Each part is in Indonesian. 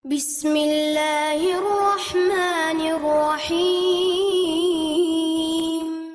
Bismillahirrahmanirrahim.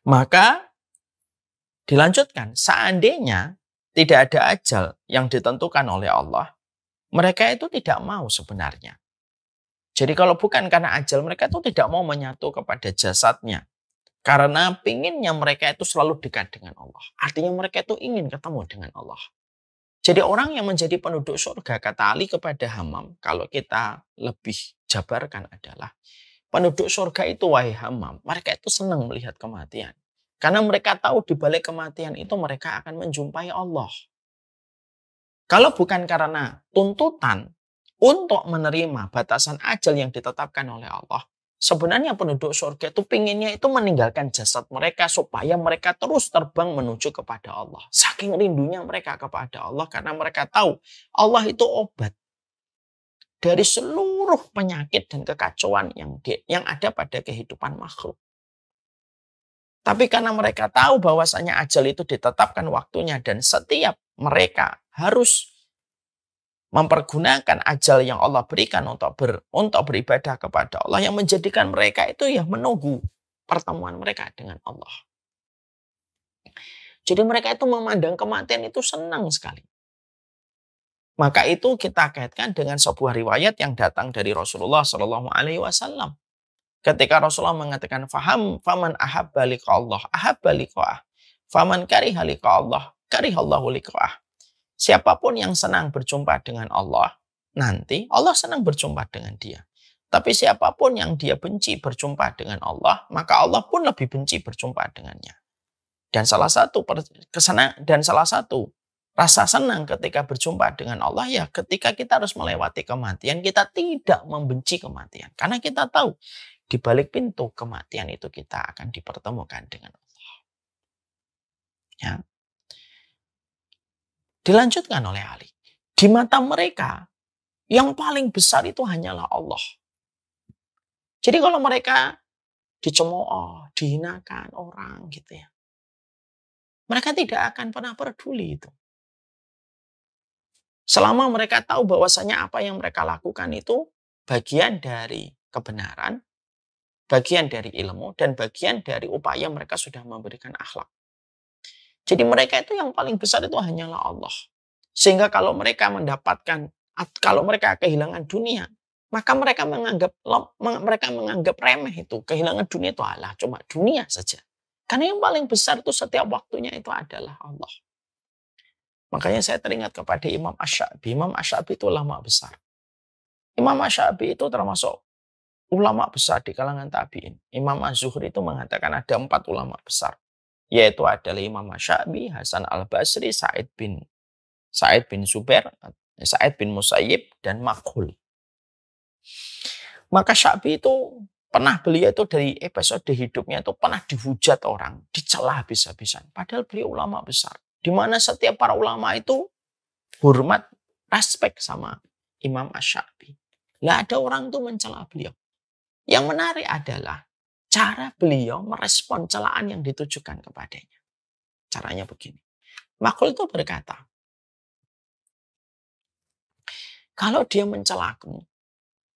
Maka dilanjutkan, seandainya tidak ada ajal yang ditentukan oleh Allah, mereka itu tidak mau sebenarnya. Jadi kalau bukan karena ajal, mereka itu tidak mau menyatu kepada jasadnya. Karena pinginnya mereka itu selalu dekat dengan Allah. Artinya mereka itu ingin ketemu dengan Allah. Jadi orang yang menjadi penduduk surga, kata Ali kepada Hammam, kalau kita lebih jabarkan adalah, penduduk surga itu, wahai Hammam, mereka itu senang melihat kematian. Karena mereka tahu di balik kematian itu mereka akan menjumpai Allah. Kalau bukan karena tuntutan untuk menerima batasan ajal yang ditetapkan oleh Allah, sebenarnya penduduk surga itu pinginnya itu meninggalkan jasad mereka supaya mereka terus terbang menuju kepada Allah. Saking rindunya mereka kepada Allah karena mereka tahu Allah itu obat dari seluruh penyakit dan kekacauan yang ada pada kehidupan makhluk. Tapi karena mereka tahu bahwasanya ajal itu ditetapkan waktunya dan setiap mereka harus mempergunakan ajal yang Allah berikan untuk beribadah kepada Allah, yang menjadikan mereka itu ya menunggu pertemuan mereka dengan Allah. Jadi mereka itu memandang kematian itu senang sekali. Maka itu kita kaitkan dengan sebuah riwayat yang datang dari Rasulullah Shallallahu Alaihi Wasallam. Ketika Rasulullah mengatakan, faman ahabba liqa Allah, ahabba liqa'ah. Faman kariha liqa Allah, karihallahu liqa'ah. Siapapun yang senang berjumpa dengan Allah, nanti Allah senang berjumpa dengan dia. Tapi siapapun yang dia benci berjumpa dengan Allah, maka Allah pun lebih benci berjumpa dengannya. Dan salah satu rasa senang ketika berjumpa dengan Allah, ya ketika kita harus melewati kematian, kita tidak membenci kematian. Karena kita tahu, di balik pintu kematian itu kita akan dipertemukan dengan Allah. Ya. Dilanjutkan oleh Ali. Di mata mereka, yang paling besar itu hanyalah Allah. Jadi kalau mereka dicemooh, dihinakan orang gitu ya, mereka tidak akan pernah peduli itu. Selama mereka tahu bahwasanya apa yang mereka lakukan itu bagian dari kebenaran, bagian dari ilmu, dan bagian dari upaya mereka sudah memberikan akhlak. Jadi mereka itu yang paling besar itu hanyalah Allah. Sehingga kalau mereka kehilangan dunia, maka mereka menganggap remeh itu. Kehilangan dunia itu cuma dunia saja. Karena yang paling besar itu setiap waktunya itu adalah Allah. Makanya saya teringat kepada Imam Asy-Sya'bi. Imam Asy-Sya'bi itu ulama besar. Imam Asy-Sya'bi itu termasuk ulama besar di kalangan tabi'in. Imam Az-Zuhri itu mengatakan ada 4 ulama besar. Yaitu adalah Imam Asy-Sya'bi, Hasan Al-Basri, Sa'id bin Zubair, Sa'id bin Musayyib, dan Makhul. Maka Sya'bi itu beliau itu dari episode hidupnya itu pernah dihujat orang, dicela habis-habisan. Padahal beliau ulama besar. Di mana setiap para ulama itu hormat, respek sama Imam Asy-Sya'bi. Lah ada orang tuh mencela beliau. Yang menarik adalah cara beliau merespon celaan yang ditujukan kepadanya. Caranya begini. Makhul itu berkata, kalau dia mencelaku,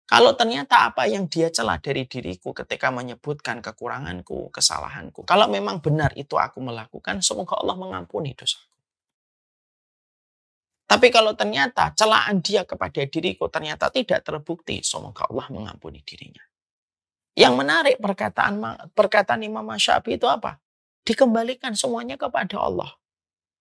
kalau ternyata apa yang dia cela dari diriku ketika menyebutkan kekuranganku, kesalahanku, kalau memang benar itu aku melakukan, semoga Allah mengampuni dosaku. Tapi kalau ternyata celaan dia kepada diriku ternyata tidak terbukti, semoga Allah mengampuni dirinya. Yang menarik perkataan Imam Asy-Sya'bi itu apa? Dikembalikan semuanya kepada Allah.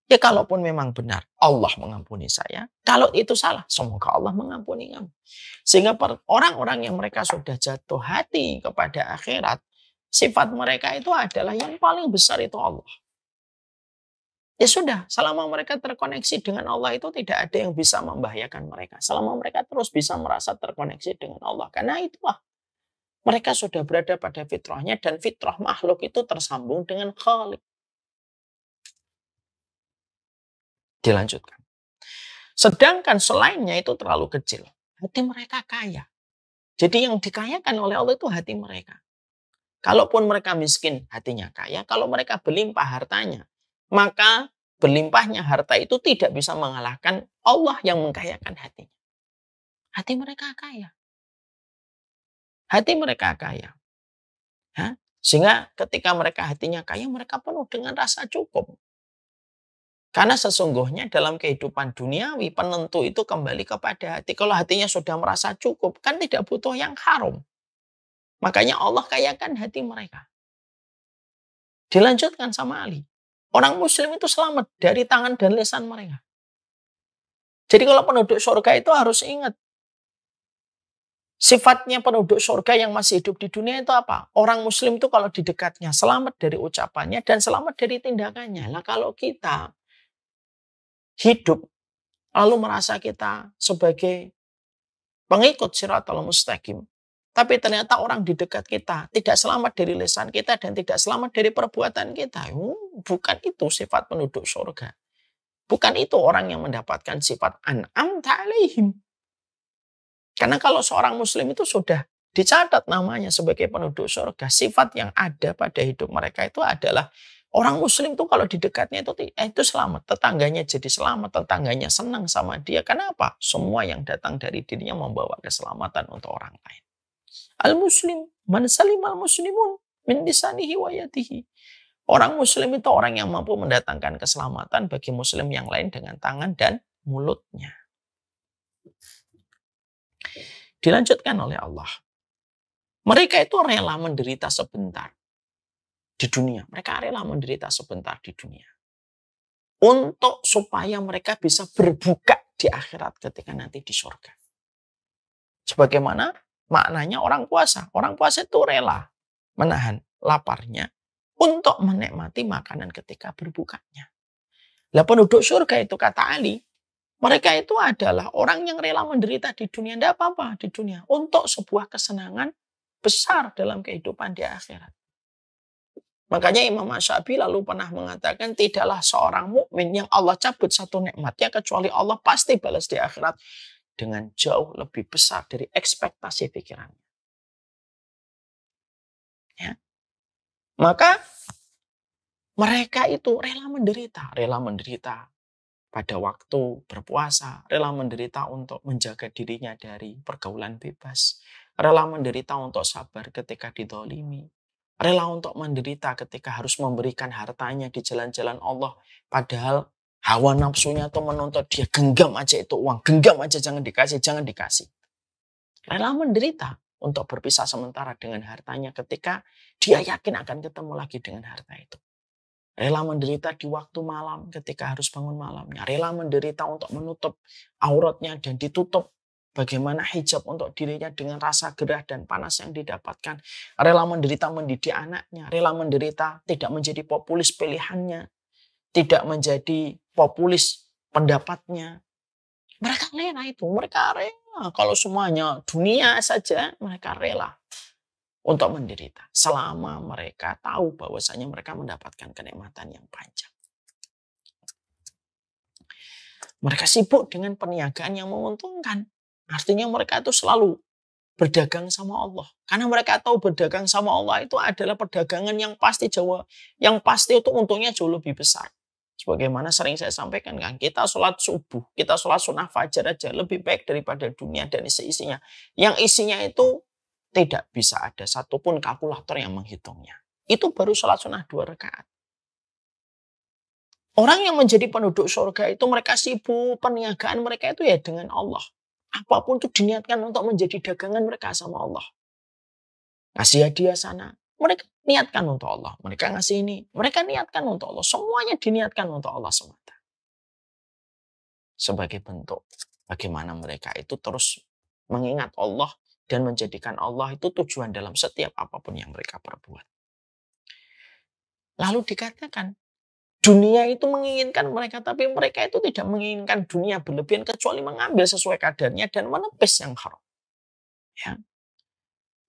Ya kalaupun memang benar, Allah mengampuni saya. Kalau itu salah, semoga Allah mengampuni kamu. Sehingga orang-orang yang mereka sudah jatuh hati kepada akhirat, sifat mereka itu adalah yang paling besar itu Allah. Ya sudah, selama mereka terkoneksi dengan Allah itu tidak ada yang bisa membahayakan mereka. Selama mereka terus bisa merasa terkoneksi dengan Allah. Karena itulah, mereka sudah berada pada fitrahnya dan fitrah makhluk itu tersambung dengan Khalik. Dilanjutkan. Sedangkan selainnya itu terlalu kecil. Hati mereka kaya. Jadi yang dikayakan oleh Allah itu hati mereka. Kalaupun mereka miskin, hatinya kaya. Kalau mereka berlimpah hartanya, maka berlimpahnya harta itu tidak bisa mengalahkan Allah yang mengkayakan hatinya. Hati mereka kaya. Hati mereka kaya. Sehingga ketika mereka hatinya kaya, mereka penuh dengan rasa cukup. Karena sesungguhnya dalam kehidupan duniawi, penentu itu kembali kepada hati. Kalau hatinya sudah merasa cukup, kan tidak butuh yang haram. Makanya Allah kayakan hati mereka. Dilanjutkan sama Ali. Orang muslim itu selamat dari tangan dan lisan mereka. Jadi kalau penduduk surga itu harus ingat. Sifatnya penduduk surga yang masih hidup di dunia itu apa? Orang muslim itu kalau di dekatnya selamat dari ucapannya dan selamat dari tindakannya. Lah kalau kita hidup lalu merasa kita sebagai pengikut Shiratal Mustaqim, tapi ternyata orang di dekat kita tidak selamat dari lisan kita dan tidak selamat dari perbuatan kita. Bukan itu sifat penduduk surga. Bukan itu orang yang mendapatkan sifat an'amta alaihim. Karena kalau seorang muslim itu sudah dicatat namanya sebagai penduduk surga, sifat yang ada pada hidup mereka itu adalah orang muslim itu kalau di dekatnya itu selamat, tetangganya jadi selamat, tetangganya senang sama dia. Kenapa? Semua yang datang dari dirinya membawa keselamatan untuk orang lain. Al-muslim man salimal muslimun min lisanihi wa yadihi. Orang muslim itu orang yang mampu mendatangkan keselamatan bagi muslim yang lain dengan tangan dan mulutnya. Dilanjutkan oleh Allah. Mereka itu rela menderita sebentar di dunia. Mereka rela menderita sebentar di dunia. Untuk supaya mereka bisa berbuka di akhirat ketika nanti di surga. Sebagaimana maknanya orang puasa. Orang puasa itu rela menahan laparnya untuk menikmati makanan ketika berbukanya. Lah penduduk surga itu kata Ali, mereka itu adalah orang yang rela menderita di dunia. Tidak apa-apa di dunia. Untuk sebuah kesenangan besar dalam kehidupan di akhirat. Makanya Imam Asy-Syafi'i lalu pernah mengatakan, tidaklah seorang mukmin yang Allah cabut satu nikmatnya, kecuali Allah pasti balas di akhirat dengan jauh lebih besar dari ekspektasi pikirannya. Ya. Maka mereka itu rela menderita pada waktu berpuasa, rela menderita untuk menjaga dirinya dari pergaulan bebas, rela menderita untuk sabar ketika didolimi, rela untuk menderita ketika harus memberikan hartanya di jalan-jalan Allah, padahal hawa nafsunya itu menuntut dia genggam aja itu uang, genggam aja jangan dikasih. Rela menderita untuk berpisah sementara dengan hartanya ketika dia yakin akan ketemu lagi dengan harta itu. Rela menderita di waktu malam ketika harus bangun malamnya. Rela menderita untuk menutup auratnya dan ditutup bagaimana hijab untuk dirinya dengan rasa gerah dan panas yang didapatkan. Rela menderita mendidik anaknya. Rela menderita tidak menjadi populis pilihannya. Tidak menjadi populis pendapatnya. Mereka rela itu. Mereka rela. Kalau semuanya dunia saja mereka rela untuk menderita selama mereka tahu bahwasanya mereka mendapatkan kenikmatan yang panjang. Mereka sibuk dengan perniagaan yang menguntungkan. Artinya mereka itu selalu berdagang sama Allah. Karena mereka tahu berdagang sama Allah itu adalah perdagangan yang pasti itu untungnya jauh lebih besar. Sebagaimana sering saya sampaikan kan, kita sholat subuh, kita sholat sunnah fajar aja lebih baik daripada dunia dan isi-isinya. Yang isinya itu tidak bisa ada satupun kalkulator yang menghitungnya. Itu baru sholat sunnah 2 rakaat. Orang yang menjadi penduduk surga itu mereka sibuk, perniagaan mereka itu ya dengan Allah. Apapun itu diniatkan untuk menjadi dagangan mereka sama Allah. Ngasih hadiah sana, mereka niatkan untuk Allah. Mereka ngasih ini, mereka niatkan untuk Allah. Semuanya diniatkan untuk Allah semata. Sebagai bentuk bagaimana mereka itu terus mengingat Allah dan menjadikan Allah itu tujuan dalam setiap apapun yang mereka perbuat. Lalu dikatakan, dunia itu menginginkan mereka, tapi mereka itu tidak menginginkan dunia berlebihan kecuali mengambil sesuai kadarnya dan menepis yang haram. Ya.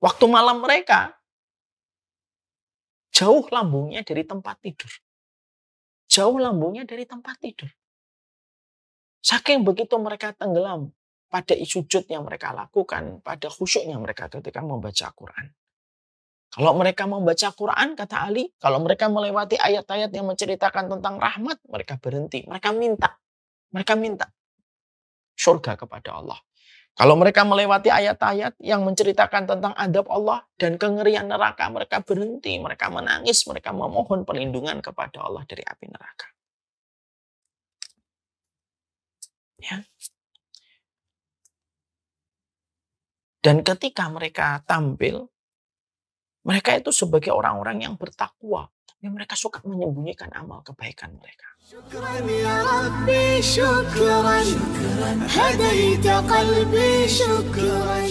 Waktu malam mereka jauh lambungnya dari tempat tidur. Jauh lambungnya dari tempat tidur. Saking begitu mereka tenggelam pada sujud yang mereka lakukan, pada khusyuknya mereka ketika membaca Quran. Kalau mereka membaca Quran, kata Ali, kalau mereka melewati ayat-ayat yang menceritakan tentang rahmat, mereka berhenti. Mereka minta surga kepada Allah. Kalau mereka melewati ayat-ayat yang menceritakan tentang adab Allah dan kengerian neraka, mereka berhenti, mereka menangis, mereka memohon perlindungan kepada Allah dari api neraka. Ya. Dan ketika mereka tampil, mereka itu sebagai orang-orang yang bertakwa. Tapi mereka suka menyembunyikan amal kebaikan mereka. شكرا يا ربي شكرا هديت قلبي شكرا